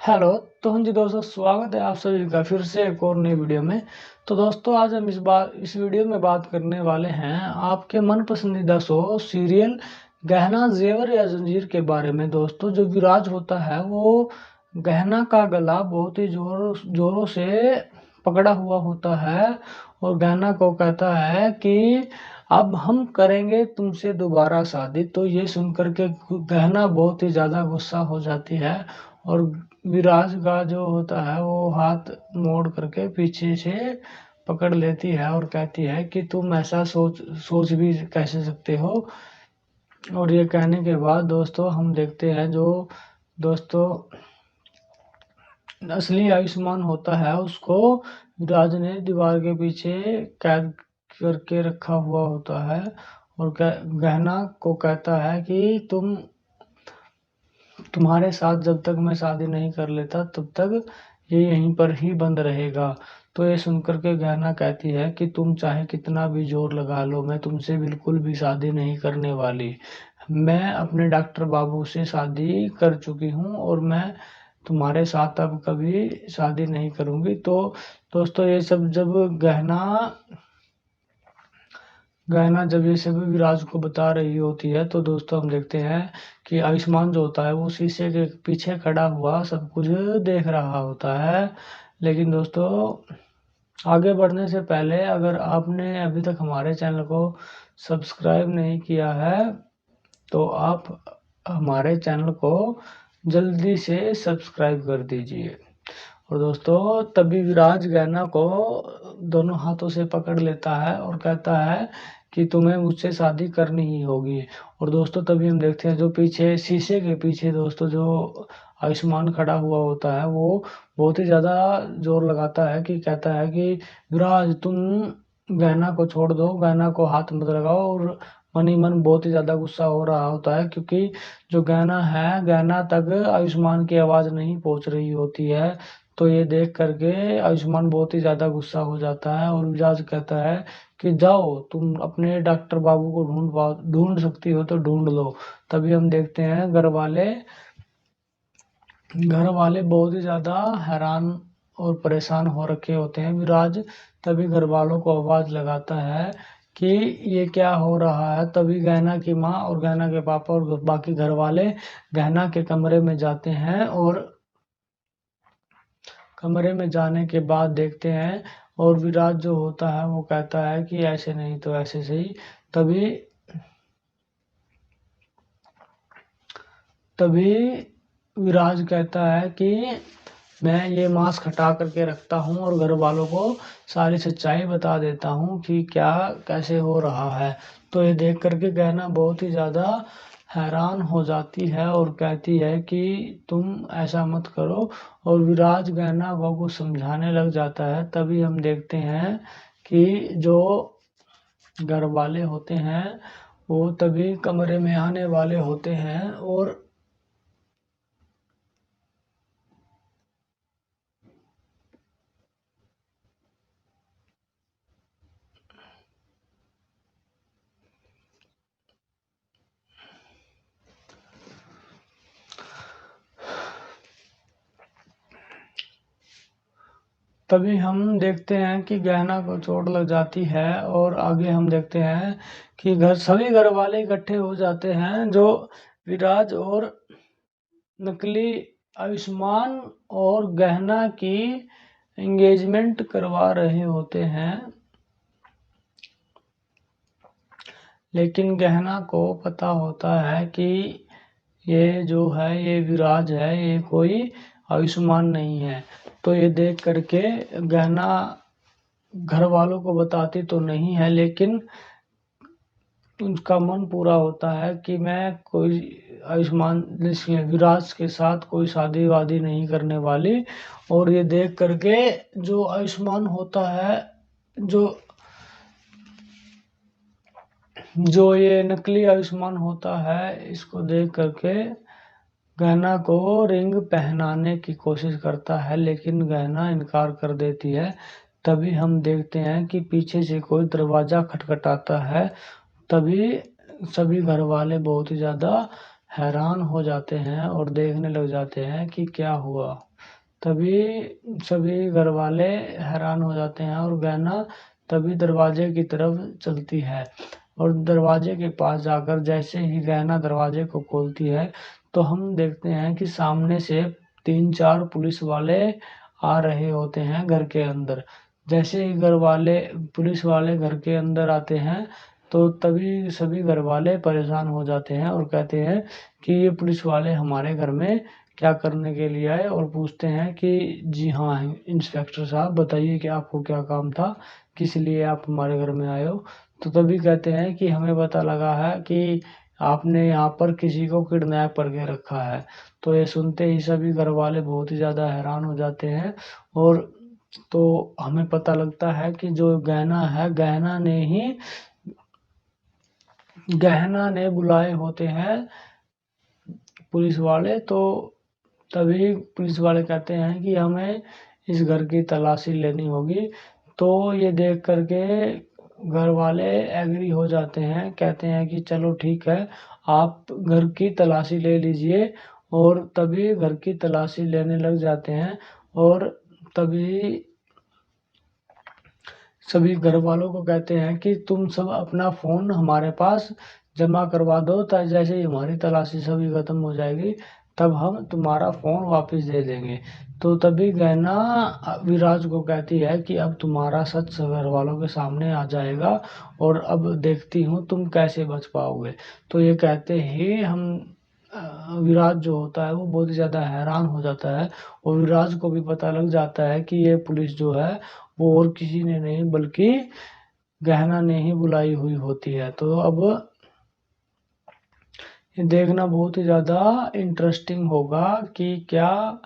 Hello. तो हाँ जी दोस्तों, स्वागत है आप सभी का फिर से एक और नई वीडियो में। तो दोस्तों, आज हम इस वीडियो में बात करने वाले हैं आपके मन पसंदीदा शो सीरियल गहना जेवर या जंजीर के बारे में। दोस्तों, जो विराज होता है वो गहना का गला बहुत ही जोरों से पकड़ा हुआ होता है और गहना को कहता है कि अब हम करेंगे तुमसे दोबारा शादी। तो ये सुनकर के गहना बहुत ही ज़्यादा गुस्सा हो जाती है और विराज का जो होता है वो हाथ मोड़ करके पीछे से पकड़ लेती है और कहती है कि तुम ऐसा सोच सोच भी कैसे सकते हो। और ये कहने के बाद दोस्तों हम देखते हैं जो दोस्तों असली आयुष्मान होता है उसको विराज ने दीवार के पीछे कैद करके रखा हुआ होता है और गहना को कहता है कि तुम्हारे साथ जब तक मैं शादी नहीं कर लेता तब तक ये यहीं पर ही बंद रहेगा। तो ये सुनकर के गहना कहती है कि तुम चाहे कितना भी जोर लगा लो, मैं तुमसे बिल्कुल भी शादी नहीं करने वाली। मैं अपने डॉक्टर बाबू से शादी कर चुकी हूँ और मैं तुम्हारे साथ अब कभी शादी नहीं करूँगी। तो दोस्तों, ये सब जब गहना गहना जब ये सब विराज को बता रही होती है तो दोस्तों हम देखते हैं कि आयुष्मान जो होता है वो शीशे के पीछे खड़ा हुआ सब कुछ देख रहा होता है। लेकिन दोस्तों, आगे बढ़ने से पहले अगर आपने अभी तक हमारे चैनल को सब्सक्राइब नहीं किया है तो आप हमारे चैनल को जल्दी से सब्सक्राइब कर दीजिए। और दोस्तों, तभी विराज गहना को दोनों हाथों से पकड़ लेता है और कहता है कि तुम्हें मुझसे शादी करनी ही होगी। और दोस्तों, तभी हम देखते हैं जो पीछे शीशे के पीछे दोस्तों जो आयुष्मान खड़ा हुआ होता है वो बहुत ही ज़्यादा जोर लगाता है कि कहता है कि विराज, तुम गहना को छोड़ दो, गहना को हाथ मत लगाओ। और मन ही मन बहुत ही ज़्यादा गुस्सा हो रहा होता है क्योंकि जो गहना तक आयुष्मान की आवाज़ नहीं पहुंच रही होती है। तो ये देख करके आयुष्मान बहुत ही ज़्यादा गुस्सा हो जाता है और विराज कहता है कि जाओ, तुम अपने डॉक्टर बाबू को ढूंढ सकती हो तो ढूंढ लो। तभी हम देखते हैं घर वाले बहुत ही ज़्यादा हैरान और परेशान हो रखे होते हैं। विराज तभी घर वालों को आवाज़ लगाता है कि ये क्या हो रहा है। तभी गहना की माँ और गहना के पापा और बाकी घर वाले गहना के कमरे में जाते हैं और कमरे में जाने के बाद देखते हैं और विराज जो होता है वो कहता है कि ऐसे नहीं तो ऐसे सही। तभी तभी विराज कहता है कि मैं ये मास्क हटा करके रखता हूँ और घर वालों को सारी सच्चाई बता देता हूँ कि क्या कैसे हो रहा है। तो ये देख करके गहना बहुत ही ज़्यादा हैरान हो जाती है और कहती है कि तुम ऐसा मत करो। और विराज गहना को समझाने लग जाता है। तभी हम देखते हैं कि जो घर वाले होते हैं वो तभी कमरे में आने वाले होते हैं और तभी हम देखते हैं कि गहना को चोट लग जाती है और आगे हम देखते हैं कि सभी घर वाले इकट्ठे हो जाते हैं जो विराज और नकली आयुष्मान और गहना की एंगेजमेंट करवा रहे होते हैं। लेकिन गहना को पता होता है कि ये जो है ये विराज है, ये कोई आयुष्मान नहीं है। तो ये देख करके गहना घर वालों को बताती तो नहीं है, लेकिन उनका मन पूरा होता है कि मैं कोई विराज के साथ कोई शादी वादी नहीं करने वाली। और ये देख करके जो आयुष्मान होता है, जो जो ये नकली आयुष्मान होता है, इसको देख करके गहना को रिंग पहनाने की कोशिश करता है लेकिन गहना इनकार कर देती है। तभी हम देखते हैं कि पीछे से कोई दरवाज़ा खटखटाता है। तभी सभी घर वाले बहुत ही ज़्यादा हैरान हो जाते हैं और देखने लग जाते हैं कि क्या हुआ। तभी सभी घर वाले हैरान हो जाते हैं और गहना तभी दरवाजे की तरफ चलती है और दरवाजे के पास जाकर जैसे ही गहना दरवाजे को खोलती है तो हम देखते हैं कि सामने से 3-4 पुलिस वाले आ रहे होते हैं घर के अंदर। जैसे ही पुलिस वाले घर के अंदर आते हैं तो तभी सभी घर वाले परेशान हो जाते हैं और कहते हैं कि ये पुलिस वाले हमारे घर में क्या करने के लिए आए और पूछते हैं कि जी हाँ इंस्पेक्टर साहब बताइए कि आपको क्या काम था, किस लिए आप हमारे घर में आए हो। तो तभी कहते हैं कि हमें पता लगा है कि आपने यहाँ पर किसी को किडनैप करके रखा है। तो ये सुनते ही सभी घर वाले बहुत ही ज़्यादा हैरान हो जाते हैं और तो हमें पता लगता है कि जो गहना है गहना ने बुलाए होते हैं पुलिस वाले। तो तभी पुलिस वाले कहते हैं कि हमें इस घर की तलाशी लेनी होगी। तो ये देख करके घर वाले एग्री हो जाते हैं, कहते हैं कि चलो ठीक है आप घर की तलाशी ले लीजिए और तभी घर की तलाशी लेने लग जाते हैं और तभी सभी घर वालों को कहते हैं कि तुम सब अपना फ़ोन हमारे पास जमा करवा दो जैसे ही हमारी तलाशी सभी खत्म हो जाएगी तब हम तुम्हारा फ़ोन वापस दे देंगे। तो तभी गहना विराज को कहती है कि अब तुम्हारा सच घर वालों के सामने आ जाएगा और अब देखती हूँ तुम कैसे बच पाओगे। तो ये कहते ही विराज जो होता है वो बहुत ही ज़्यादा हैरान हो जाता है और विराज को भी पता लग जाता है कि ये पुलिस जो है वो और किसी ने नहीं बल्कि गहना ने ही बुलाई हुई होती है। तो अब ये देखना बहुत ही ज़्यादा इंटरेस्टिंग होगा कि क्या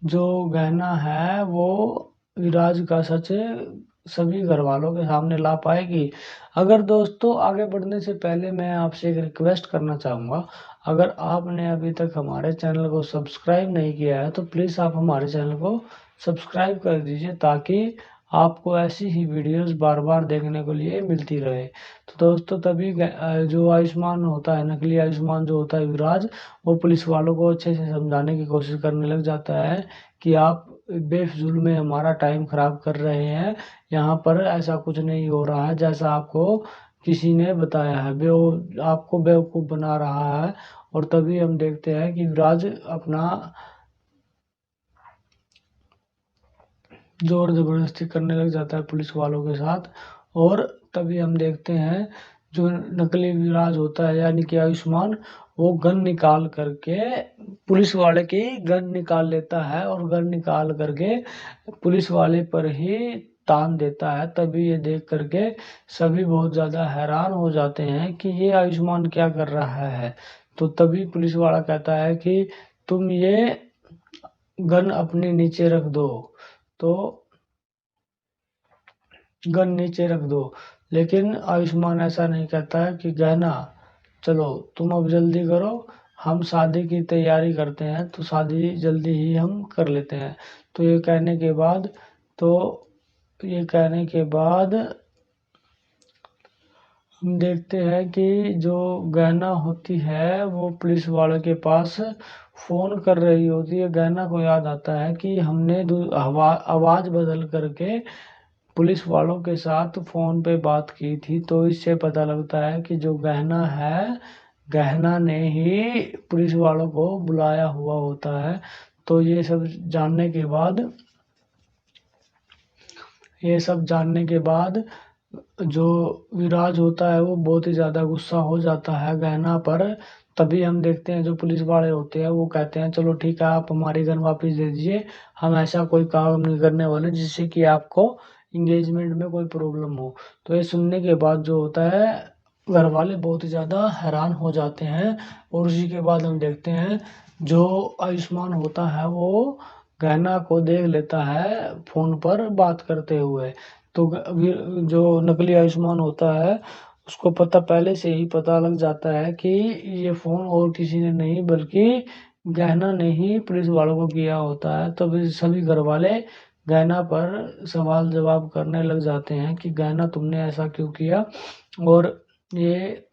जो गहना है वो विराज का सच सभी घर वालों के सामने ला पाएगी। अगर दोस्तों आगे बढ़ने से पहले मैं आपसे एक रिक्वेस्ट करना चाहूँगा, अगर आपने अभी तक हमारे चैनल को सब्सक्राइब नहीं किया है तो प्लीज़ आप हमारे चैनल को सब्सक्राइब कर दीजिए ताकि आपको ऐसी ही वीडियोस बार बार देखने को लिए मिलती रहे। तो दोस्तों तभी जो आयुष्मान होता है, नकली आयुष्मान जो होता है विराज, वो पुलिस वालों को अच्छे से समझाने की कोशिश करने लग जाता है कि आप बेफिजूल में हमारा टाइम खराब कर रहे हैं, यहाँ पर ऐसा कुछ नहीं हो रहा है जैसा आपको किसी ने बताया है, आपको बेवकूफ़ बना रहा है। और तभी हम देखते हैं कि विराज अपना जोर ज़बरदस्ती करने लग जाता है पुलिस वालों के साथ और तभी हम देखते हैं जो नकली विराज होता है यानी कि आयुष्मान, वो गन निकाल करके पुलिस वाले की गन निकाल लेता है और गन निकाल करके पुलिस वाले पर ही तान देता है। तभी ये देख करके सभी बहुत ज़्यादा हैरान हो जाते हैं कि ये आयुष्मान क्या कर रहा है। तो तभी पुलिस वाला कहता है कि तुम ये गन अपने नीचे रख दो। तो गन नीचे रख दो, लेकिन आयुष्मान ऐसा नहीं कहता है कि गहना चलो तुम अब जल्दी करो, हम शादी की तैयारी करते हैं तो शादी जल्दी ही हम कर लेते हैं। तो तो ये कहने के बाद हम देखते हैं कि जो गहना होती है वो पुलिस वालों के पास फ़ोन कर रही होती है। गहना को याद आता है कि हमने आवाज़ बदल करके पुलिस वालों के साथ फ़ोन पे बात की थी। तो इससे पता लगता है कि जो गहना है, गहना ने ही पुलिस वालों को बुलाया हुआ होता है। तो ये सब जानने के बाद जो विराज होता है वो बहुत ही ज़्यादा गुस्सा हो जाता है गहना पर। तभी हम देखते हैं जो पुलिस वाले होते हैं वो कहते हैं चलो ठीक है आप हमारी गन वापस दे दीजिए, हम ऐसा कोई काम नहीं करने वाले जिससे कि आपको इंगेजमेंट में कोई प्रॉब्लम हो। तो ये सुनने के बाद जो होता है घर वाले बहुत ही ज़्यादा हैरान हो जाते हैं और उसी के बाद हम देखते हैं जो आयुष्मान होता है वो गहना को देख लेता है फ़ोन पर बात करते हुए। तो जो नकली आयुष्मान होता है उसको पहले से ही पता लग जाता है कि ये फ़ोन और किसी ने नहीं बल्कि गहना ने ही पुलिस वालों को किया होता है। तो सभी घर वाले गहना पर सवाल जवाब करने लग जाते हैं कि गहना तुमने ऐसा क्यों किया और ये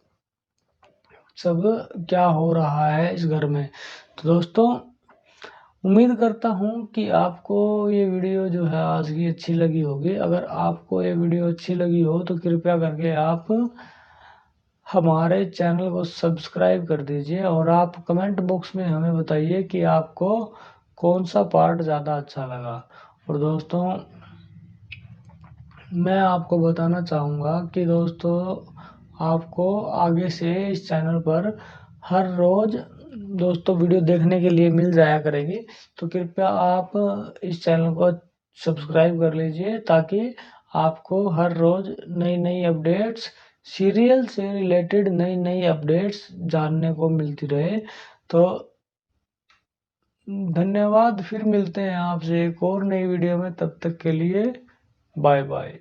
सब क्या हो रहा है इस घर में। तो दोस्तों उम्मीद करता हूँ कि आपको ये वीडियो जो है आज की अच्छी लगी होगी। अगर आपको ये वीडियो अच्छी लगी हो तो कृपया करके आप हमारे चैनल को सब्सक्राइब कर दीजिए और आप कमेंट बॉक्स में हमें बताइए कि आपको कौन सा पार्ट ज़्यादा अच्छा लगा। और दोस्तों, मैं आपको बताना चाहूँगा कि दोस्तों, आपको आगे से इस चैनल पर हर रोज़ दोस्तों वीडियो देखने के लिए मिल जाया करेगी। तो कृपया आप इस चैनल को सब्सक्राइब कर लीजिए ताकि आपको हर रोज़ नई नई अपडेट्स, सीरियल से रिलेटेड नई नई अपडेट्स जानने को मिलती रहे। तो धन्यवाद, फिर मिलते हैं आपसे एक और नई वीडियो में, तब तक के लिए बाय बाय।